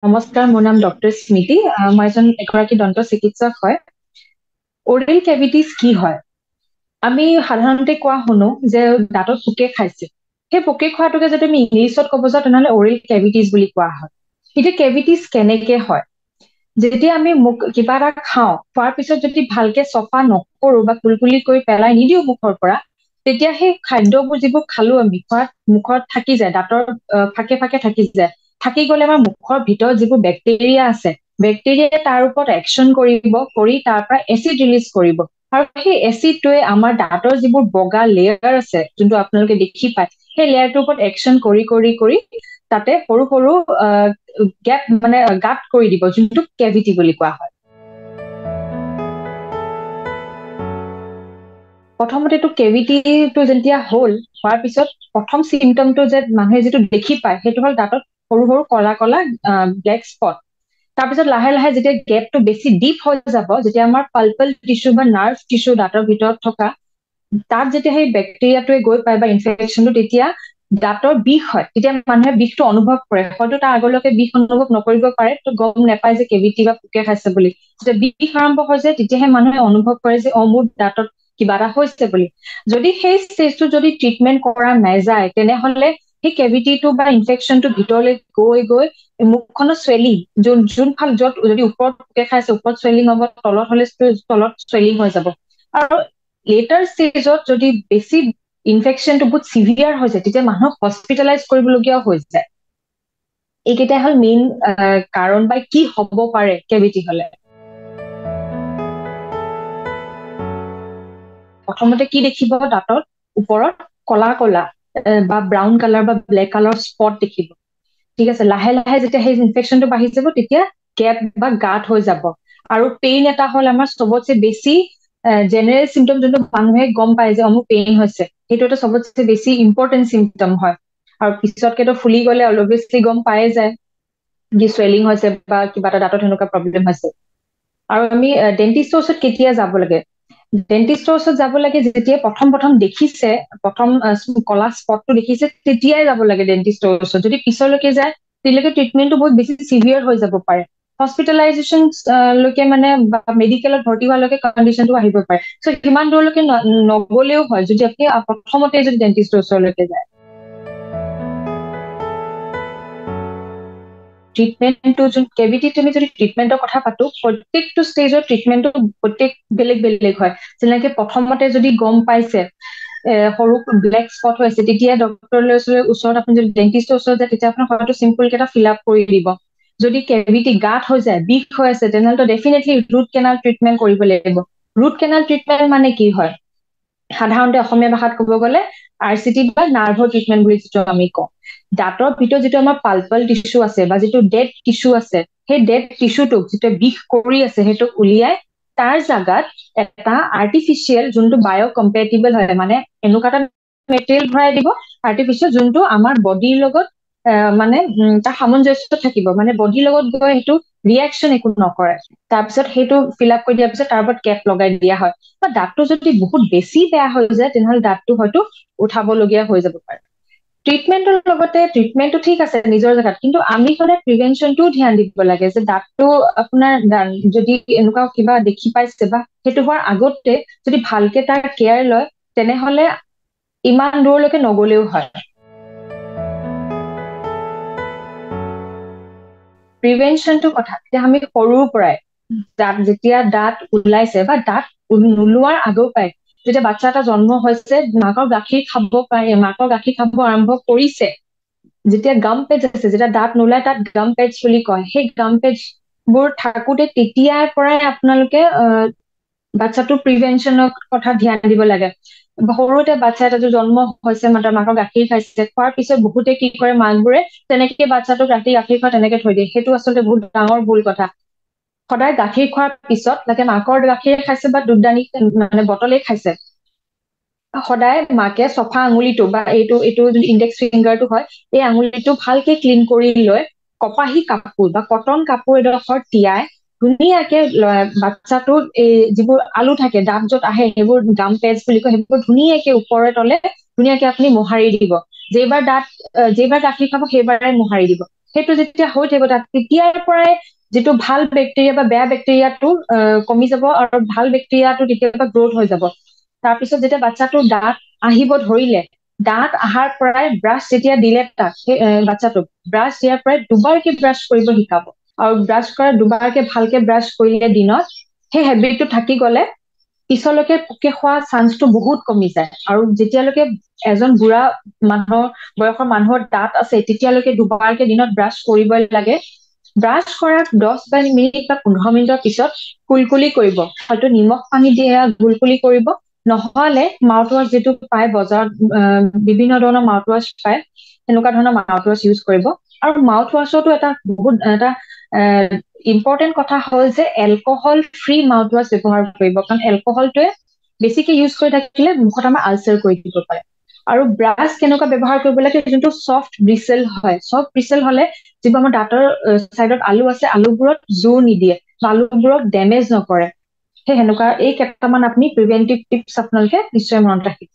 নমস্কাৰ, মোৰ নাম ডক্টৰ স্মৃতি। মই এগৰাকী দন্ত চিকিৎসক হয়। অৰেল কেভিটিছ কি হয়? আমি সাধাৰণতে কোৱা শুনো যে দাঁতত পোকে খাইছে। সেই পোকে খোৱাটোকে যদি আমি ইংলিছত ক'ব যাওঁ তেনেহ'লে অৰেল কেভিটিছ বুলি কোৱা হয়। এতিয়া কেভিটিছ কেনেকে হয়? যেতিয়া আমি কিবা এটা খাওঁ, খোৱাৰ পিছত যদি ভালকে চফা নকৰো বা কুলকুলি কৰি পেলাই নিদিও মুখৰ পৰা, তেতিয়া সেই খাদ্যবোৰ যিবোৰ খালো আমি খোৱাত মুখত থাকি যায়, দাঁতৰ ফাকে ফাকে থাকি যায়। থাকি গলে আমাৰ মুখৰ ভিতৰত যিবোৰ বেক্টেৰিয়া আছে, বেক্টেৰিয়াই তাৰ ওপৰত একচন কৰিব, কৰি তাৰ পৰা এচিড ৰিলিজ কৰিব। আৰু সেই এচিডটোৱে আমাৰ দাঁতৰ যিবোৰ বগা লেয়াৰ আছে, যোনটো আপোনালোকে দেখি পায়, সেই লেয়াৰটোৰ ওপৰত একচন কৰি কৰি কৰি তাতে সৰু সৰু গেপ মানে গাঁত কৰি দিব, যোনটো কেভিটি বুলি কোৱা হয়। প্ৰথমতেতো কেভিটিটো যেতিয়া হোৱাৰ পিছত প্ৰথম চিমটমটো যে মানুহে যিটো দেখি পায় সেইটো হ'ল দাঁতত সৰু সৰু কলা কলা ব্লেক স্পট। তাৰপিছত লাহে লাহে যেতিয়া গেপটো বেছি ডিপ হৈ যাব, যেতিয়া আমাৰ পাল্পল টিস্যু বা নাৰ্ভ টিস্যু দাঁতৰ ভিতৰত থকা, তাত যেতিয়া সেই বেক্টেৰিয়াটোৱে গৈ পায় বা ইনফেকশ্যনটো, তেতিয়া দাঁতৰ বিষ হয়। তেতিয়া মানুহে বিষটো অনুভৱ কৰে, হয়তো তাৰ আগলৈকে বিষ অনুভৱ নকৰিব পাৰে, তো গম নাপায় যে কেভিটি বা পোকে খাইছে বুলি। যেতিয়া বিষ আৰম্ভ হৈছে তেতিয়াহে মানুহে অনুভৱ কৰে যে মোৰ দাঁতত কিবা এটা হৈছে বুলি। যদি সেই ষ্টেজটো যদি ট্ৰিটমেণ্ট কৰা নাযায়, তেনেহলে সেই কেভিটিটো বা ইনফেকশ্যনটো ভিতৰলৈ গৈ গৈ মুখখনৰ চুৱেলিং, যোনফাল য'ত যদি ওপৰত পোকে খাইছে ওপৰত চুৱেলিং হ'ব, তলত হলে তলত চুৱেলিং হৈ যাব। আৰু লেটাৰ ষ্টেজত যদি বেছি ইনফেকশ্যনটো বহুত চিভিয়াৰ হৈ যায়, তেতিয়া মানুহক হস্পিটেলাইজ কৰিবলগীয়াও হৈ যায়। এইকেইটাই হ'ল মেইন কাৰণ বা কি হ'ব পাৰে কেভিটি হলে। প্ৰথমতে কি দেখিব? দাঁতত ওপৰত কলা কলা বা ব্ৰাউন কালাৰ বা ব্লেক কালাৰ স্পট দেখিব। ঠিক আছে, লাহে লাহে যেতিয়া সেই ইনফেকশ্যনটো বাঢ়ি যাব, তেতিয়া গেপ বা গাঁত হৈ যাব। আৰু পেইন এটা হ'ল আমাৰ চবতছে বেছি জেনেৰেল চিমটম, যোনটো মানুহে গম পায় যে মোৰ পেইন হৈছে, সেইটো এটা চবতছে বেছি ইম্পৰ্টেণ্ট চিমটম হয়। আৰু পিছতকেতো ফুলি গলে অভিয়াছলি গম পায়ে যায় যে চুৱেলিং হৈছে বা কিবা এটা দাঁতত সেনেকুৱা প্ৰব্লেম হৈছে। আৰু আমি ডেন্টিষ্টৰ ওচৰত কেতিয়া যাব লাগে? ডেন্টিষ্টৰ ওচৰত যাব লাগে যেতিয়া প্ৰথম প্ৰথম দেখিছে, প্ৰথম কলা স্পটটো দেখিছে, তেতিয়াই যাব লাগে ডেন্টিষ্টৰ ওচৰত। যদি পিছলৈকে যায় তেতিয়ালৈকে ট্ৰিটমেণ্টটো বহুত বেছি চিভিয়াৰ হৈ যাব পাৰে। হস্পিটেলাইজেশ্যন লৈকে মানে মেডিকেলত ভৰ্তি হোৱালৈকে কণ্ডিশ্যনটো আহিব পাৰে। চ' সিমান দূৰলৈকে নগলেও হয় যদি আপুনি প্ৰথমতে যদি ডেন্টিষ্টৰ ওচৰলৈকে যায়। ট্ৰিটমেণ্টটো কেভিটিত আমি যদি ট্ৰিটমেণ্টৰ কথা পাতো, প্ৰত্যেকটো ষ্টেজৰ ট্ৰিটমেণ্টটো প্ৰত্যেক বেলেগ বেলেগ হয়। যেনেকে প্ৰথমতে যদি গম পাইছে সৰু ব্লেক স্পট হৈ আছে, তেতিয়া ডক্টৰৰ ওচৰত আপুনি যদি ডেন্টিষ্টৰ ওচৰত যায়, তেতিয়া আপোনাৰ হয়তো চিম্পল কেইটা ফিল আপ কৰি দিব। যদি কেভিটি গাঁত হৈ যায়, বিষ হৈ আছে, তেনেহ'লে ডেফিনেটলি ৰুট কেনাল ট্ৰিটমেণ্ট কৰিব লাগিব। ৰুট কেনাল ট্ৰিটমেণ্ট মানে কি হয়? সাধাৰণতে অসমীয়া ভাষাত ক'ব গ'লে RCT বা নাৰ্ভৰ ট্ৰিটমেণ্ট বুলি যিটো আমি কওঁ। দাঁতৰ ভিতৰত যিটো আমাৰ পাল্পল টিস্যু আছে বা যিটো ডেড টিস্যু আছে, সেই ডেড টিস্যুটোক যিটো বিষ কৰি আছে, সেইটোক উলিয়াই তাৰ জাগাত এটা আৰ্টিফিচিয়েল, যোনটো বায়' কম্পেটিবল হয়, মানে এনেকুৱা এটা মেটেৰিয়েল ভৰাই দিব আৰ্টিফিচিয়েল, যোনটো আমাৰ বডিৰ লগত মানে তাৰ সামঞ্জস্য থাকিব, মানে বডিৰ লগত গৈ সেইটো ৰিয়েকশ্যন একো নকৰে। তাৰপিছত সেইটো ফিল আপ কৰি দিয়াৰ পিছত তাৰ ওপৰত কেপ লগাই দিয়া হয়। বা দাঁতটো যদি বহুত বেছি বেয়া হৈ যায়, তেনেহ'লে দাঁতটো হয়তো উঠাবলগীয়া হৈ যাব পাৰে। ট্ৰিটমেণ্টৰ লগতে ট্ৰিটমেণ্টটো ঠিক আছে নিজৰ জেগাত, কিন্তু আমি সদায় প্ৰিভেনশ্যনটোও ধ্যান দিব লাগে যে দাঁতটো আপোনাৰ যদি এনেকুৱা কিবা দেখি পাইছে বা সেইটো হোৱাৰ আগতে যদি ভালকে তাৰ কেয়াৰ লয়, তেনেহলে ইমান দূৰলৈকে নগলেও হয়। প্ৰিভেনশ্যনটো কথা এতিয়া আমি সৰুৰ পৰাই যেতিয়া দাঁত ওলাইছে বা দাঁত নোলোৱাৰ আগৰ পৰাই, যেতিয়া বাচ্ছা এটা জন্ম হৈছে, মাকৰ গাখীৰ খাব পাৰে, মাকৰ গাখীৰ খাব আৰম্ভ কৰিছে, যেতিয়া গাম পেজ আছে, যেতিয়া দাঁত নোলাই তাত গাম পেজ বুলি কয়, সেই গাম পেজ বোৰ থাকোতে তেতিয়াৰ পৰাই আপোনালোকে বাচ্ছাটোৰ প্ৰিভেনশ্যনৰ কথা ধ্যান দিব লাগে। সৰুতে বাচ্ছা এটা জন্ম হৈছে, মাকৰ গাখীৰ খাইছে, খোৱাৰ পিছত বহুতে কি কৰে, মাকবোৰে তেনেকে বাচ্ছাটোক ৰাতি গাখীৰ খোৱা তেনেকে থৈ দিয়ে। সেইটো আচলতে বহুত ডাঙৰ ভুল কথা। সদায় গাখীৰ খোৱাৰ পিছত, লাগে মাকৰ গাখীৰ খাইছে বা দুধদানি মানে বটলেই খাইছে, সদায় মাকে চফা আঙুলিটো বা এইটো ইণ্ডেক্স ফিংগাৰটো হয়, এই আঙুলিটো ভালকে ক্লিন কৰি লৈ কপাহী কাপোৰ বা কটন কাপোৰ এডোখৰ তিয়াই ধুনীয়াকে বাচ্ছাটোত এই যিবোৰ আলু থাকে, দাঁত য'ত আহে, সেইবোৰ গাম পেজ বুলি কয়, সেইবোৰ ধুনীয়াকে ওপৰে তলে ধুনীয়াকে আপুনি মোহাৰি দিব। যেইবাৰ গাখীৰ খাব সেইবাৰে মোহাৰি দিব। সেইটো যেতিয়া হৈ থাকিব তাত তেতিয়াৰ পৰাই যিটো ভাল বেক্টেৰিয়া বা বেয়া বেক্টেৰিয়াটো কমি যাব আৰু ভাল বেক্টেৰিয়াটো তেতিয়াৰ গ্ৰোথ হৈ যাব। তাৰপিছত যেতিয়া বাচ্চাটোৰ দাঁত আহিব ধৰিলে, দাঁত অহাৰ পৰাই ব্ৰাছ যেতিয়া দিলে তাক সেই বাচ্চাটোক ব্ৰাছ দিয়াৰ পৰাই দুবাৰকে ব্ৰাছ কৰিব শিকাব। আৰু ব্ৰাছ কৰা দুবাৰকে ভালকে ব্ৰাছ কৰিলে দিনত সেই হেবিটটো থাকি গলে পিছলৈকে পোকে খোৱা চান্সটো বহুত কমি যায়। আৰু যেতিয়ালৈকে এজন বুঢ়া মানুহৰ বয়সৰ মানুহৰ দাঁত আছে তেতিয়ালৈকে দুবাৰকে দিনত ব্ৰাছ কৰিবই লাগে। ব্ৰাছ কৰাৰ 10 মিনিট বা 15 মিনিটৰ পিছত কুলকুলি কৰিব, হয়তো নিমখ পানী দিয়ে কুলকুলি কৰিব, নহলে মাউথ ৱাছ যিটো পায় বজাৰত, বিভিন্ন ধৰণৰ মাউথ ৱাছ পায়, সেনেকুৱা ধৰণৰ মাউথ ৱাছ ইউজ কৰিব। আৰু মাউথ ৱাছতো এটা বহুত এটা ইম্পৰ্টেণ্ট কথা হ'ল যে এলকহল ফ্ৰী মাউথ ৱাছ ব্যৱহাৰ কৰিব, কাৰণ এলকহলটোৱে বেছিকে ইউজ কৰি থাকিলে মুখত আমাৰ আলচাৰ কৰি দিব পাৰে। আৰু ব্ৰাছ কেনেকুৱা ব্যৱহাৰ কৰিব লাগে, যোনটো চফ্ট ব্ৰিচেল হয়, চফ্ট ব্ৰিচেল হলে যিবোৰ আমাৰ দাঁতৰ চাইডত আলু আছে আলুবোৰত জোৰ নিদিয়ে, আলুবোৰক ডেমেজ নকৰে। সেই সেনেকুৱা এই কেইটামান আপুনি প্ৰিভেন্টিভ টিপছ আপোনালোকে নিশ্চয় মনত ৰাখিব।